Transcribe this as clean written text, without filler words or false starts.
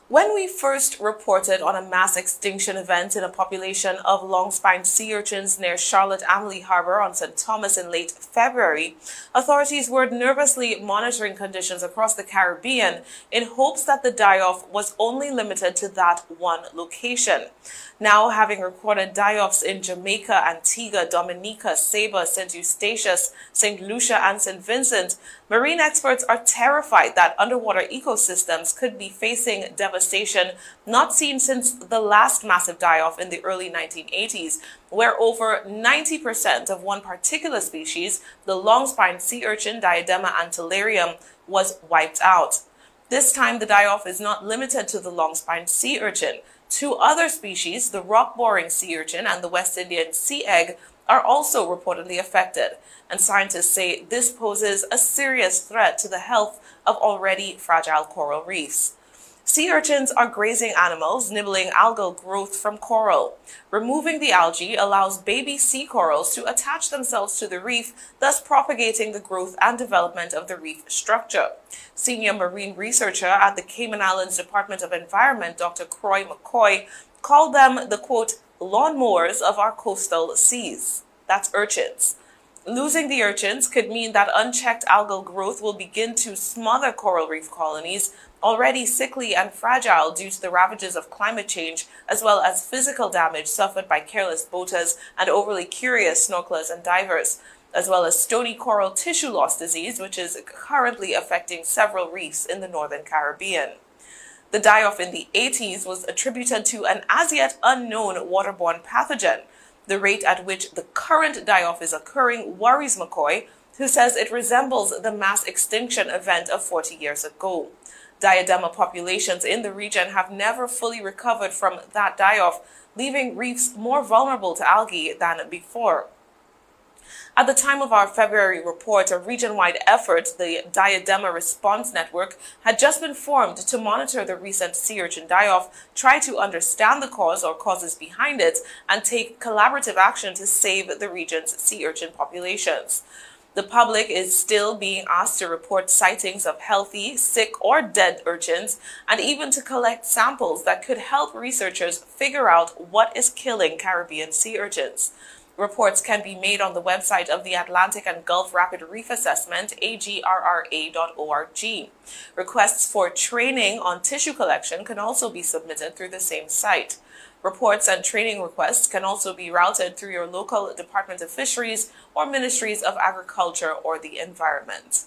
When we first reported on a mass extinction event in a population of long-spined sea urchins near Charlotte-Amalie Harbor on St. Thomas in late February, authorities were nervously monitoring conditions across the Caribbean in hopes that the die-off was only limited to that one location. Now, having recorded die-offs in Jamica, Antigua, Dominica, Saba, Sint Eustatius, St. Lucia, and St. Vincent, marine experts are terrified that underwater ecosystems could be facing devastation not seen since the last massive die-off in the early 1980s, where over 90% of one particular species, the long-spined sea urchin Diadema antillarium, was wiped out. This time, the die-off is not limited to the long-spined sea urchin. Two other species, the rock-boring sea urchin and the West Indian sea egg, are also reportedly affected, and scientists say this poses a serious threat to the health of already fragile coral reefs. Sea urchins are grazing animals, nibbling algal growth from coral. Removing the algae allows baby sea corals to attach themselves to the reef, thus propagating the growth and development of the reef structure. Senior marine researcher at the Cayman Islands Department of Environment, Dr. Croy McCoy, called them the, quote, lawnmowers of our coastal seas. That's urchins. Losing the urchins could mean that unchecked algal growth will begin to smother coral reef colonies, already sickly and fragile due to the ravages of climate change, as well as physical damage suffered by careless boaters and overly curious snorkelers and divers, as well as stony coral tissue loss disease, which is currently affecting several reefs in the northern Caribbean. The die-off in the 80s was attributed to an as-yet unknown waterborne pathogen. The rate at which the current die-off is occurring worries McCoy, who says it resembles the mass extinction event of 40 years ago. Diadema populations in the region have never fully recovered from that die-off, leaving reefs more vulnerable to algae than before. At the time of our February report, a region-wide effort, the Diadema Response Network, had just been formed to monitor the recent sea urchin die-off, try to understand the cause or causes behind it, and take collaborative action to save the region's sea urchin populations. The public is still being asked to report sightings of healthy, sick, or dead urchins, and even to collect samples that could help researchers figure out what is killing Caribbean sea urchins. Reports can be made on the website of the Atlantic and Gulf Rapid Reef Assessment, agrra.org. Requests for training on tissue collection can also be submitted through the same site. Reports and training requests can also be routed through your local Department of Fisheries or Ministries of Agriculture or the Environment.